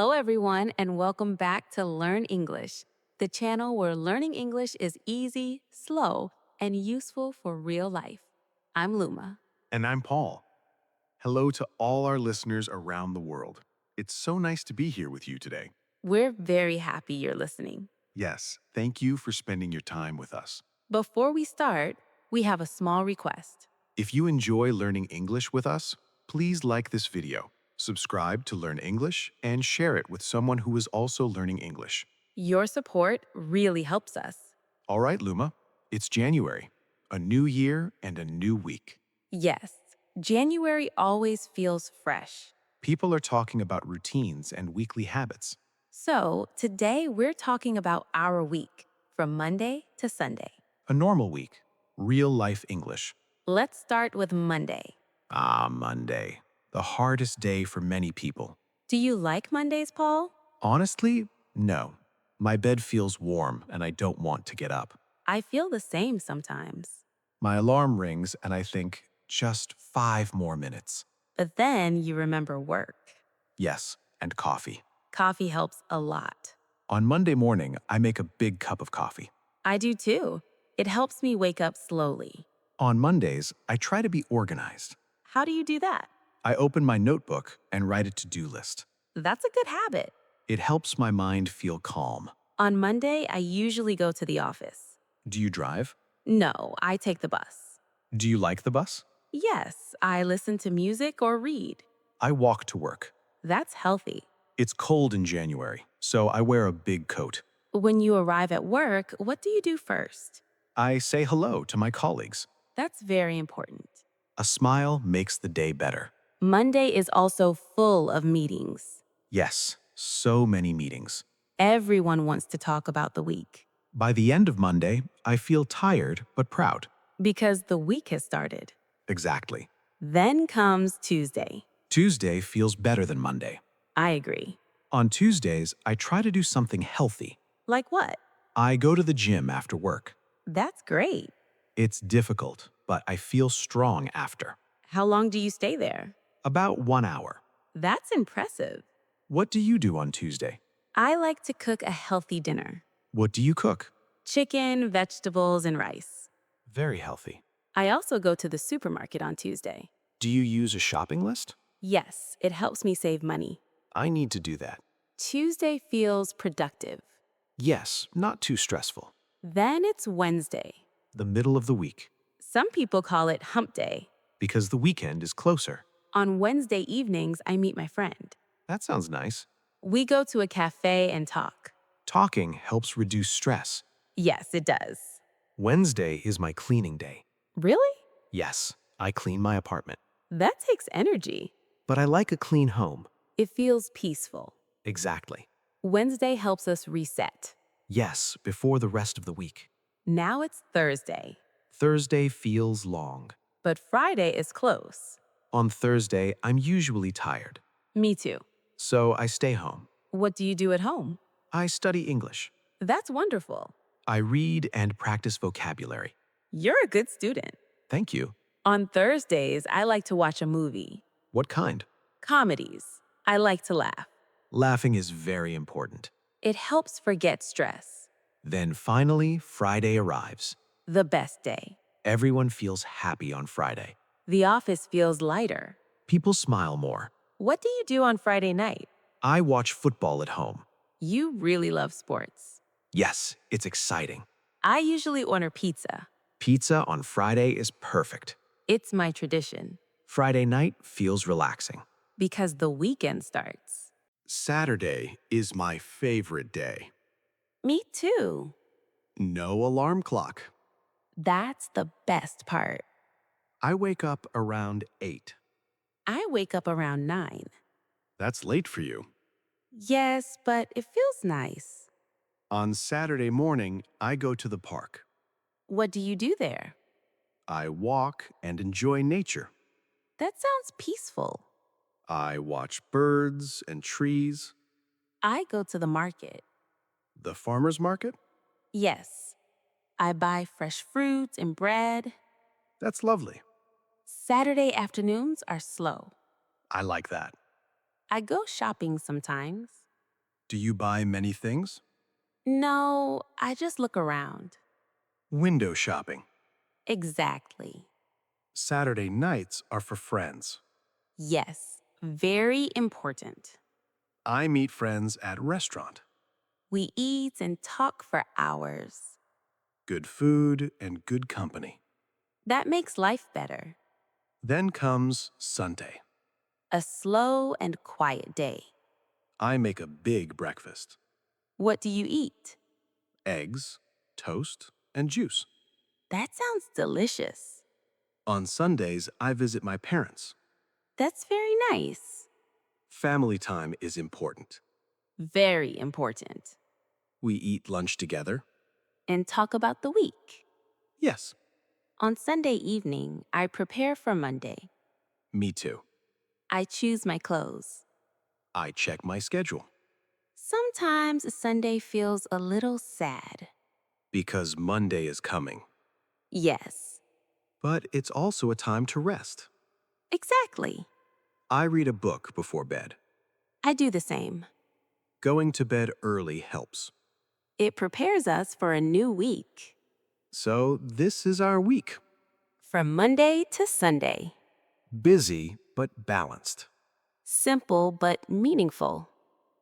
Hello, everyone, and welcome back to Learn English, the channel where learning English is easy, slow, and useful for real life. I'm Luma. And I'm Paul. Hello to all our listeners around the world. It's so nice to be here with you today. We're very happy you're listening. Yes, thank you for spending your time with us. Before we start, we have a small request. If you enjoy learning English with us, please like this video, subscribe to Learn English, and share it with someone who is also learning English. Your support really helps us. All right, Luma, it's January, a new year and a new week. Yes, January always feels fresh. People are talking about routines and weekly habits. So, today we're talking about our week, from Monday to Sunday. A normal week, real life English. Let's start with Monday. Monday. The hardest day for many people. Do you like Mondays, Paul? Honestly, no. My bed feels warm and I don't want to get up. I feel the same sometimes. My alarm rings and I think, just 5 more minutes. But then you remember work. Yes, and coffee. Coffee helps a lot. On Monday morning, I make a big cup of coffee. I do too. It helps me wake up slowly. On Mondays, I try to be organized. How do you do that? I open my notebook and write a to-do list. That's a good habit. It helps my mind feel calm. On Monday, I usually go to the office. Do you drive? No, I take the bus. Do you like the bus? Yes, I listen to music or read. I walk to work. That's healthy. It's cold in January, so I wear a big coat. When you arrive at work, what do you do first? I say hello to my colleagues. That's very important. A smile makes the day better. Monday is also full of meetings. Yes, so many meetings. Everyone wants to talk about the week By the end of Monday, I feel tired but proud. because the week has started. Exactly. Then comes Tuesday. Tuesday feels better than Monday. I agree. On Tuesdays, I try to do something healthy. Like what? I go to the gym after work. That's great. It's difficult, but I feel strong after. How long do you stay there? About 1 hour. That's impressive. What do you do on Tuesday? I like to cook a healthy dinner. What do you cook? Chicken, vegetables, and rice. Very healthy. I also go to the supermarket on Tuesday. Do you use a shopping list? Yes, it helps me save money. I need to do that. Tuesday feels productive. Yes, not too stressful. Then it's Wednesday. The middle of the week, Some people call it hump day. because the weekend is closer. On Wednesday evenings, I meet my friend. That sounds nice. We go to a cafe and talk. Talking helps reduce stress. Yes, it does. Wednesday is my cleaning day. Really? Yes, I clean my apartment. That takes energy. But I like a clean home. It feels peaceful. Exactly. Wednesday helps us reset. Yes, before the rest of the week. Now it's Thursday, Thursday feels long. but Friday is close. On Thursday, I'm usually tired. Me too. So I stay home. What do you do at home? I study English. That's wonderful. I read and practice vocabulary. You're a good student. Thank you. On Thursdays, I like to watch a movie. What kind? Comedies. I like to laugh. Laughing is very important. It helps forget stress. Then finally, Friday arrives. The best day. Everyone feels happy on Friday. The office feels lighter. People smile more. What do you do on Friday night? I watch football at home. You really love sports. Yes, it's exciting. I usually order pizza. Pizza on Friday is perfect. It's my tradition Friday night feels relaxing. because the weekend starts. Saturday is my favorite day. Me too. No alarm clock. That's the best part. I wake up around 8. I wake up around 9. That's late for you. Yes, but it feels nice. On Saturday morning, I go to the park. What do you do there? I walk and enjoy nature. That sounds peaceful. I watch birds and trees. I go to the market. The farmer's market? Yes. I buy fresh fruits and bread. That's lovely. Saturday afternoons are slow. I like that. I go shopping sometimes. Do you buy many things? No, I just look around. Window shopping. Exactly. Saturday nights are for friends. Yes, very important. I meet friends at restaurant. We eat and talk for hours. Good food and good company. That makes life better. Then comes Sunday. A slow and quiet day. I make a big breakfast. What do you eat? Eggs, toast, and juice. That sounds delicious. On Sundays, I visit my parents. That's very nice. Family time is important. Very important. We eat lunch together. And talk about the week. Yes, On Sunday evening, I prepare for Monday. me too. I choose my clothes. I check my schedule. Sometimes Sunday feels a little sad. Because Monday is coming. Yes, But it's also a time to rest. exactly. I read a book before bed. I do the same. Going to bed early helps. It prepares us for a new week. So this is our week. From Monday to Sunday. Busy but balanced. Simple but meaningful.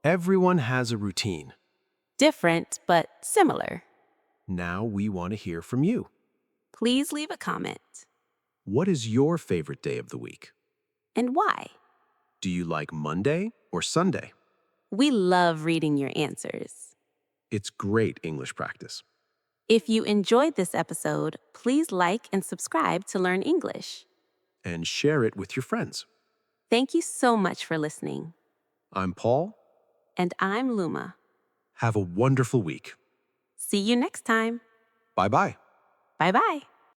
Everyone has a routine. Different but similar. Now we want to hear from you. Please leave a comment. What is your favorite day of the week? And why? Do you like Monday or Sunday? We love reading your answers. It's great English practice. If you enjoyed this episode, please like and subscribe to Learn English. And share it with your friends. Thank you so much for listening. I'm Paul. And I'm Luma. Have a wonderful week. See you next time. Bye-bye. Bye bye.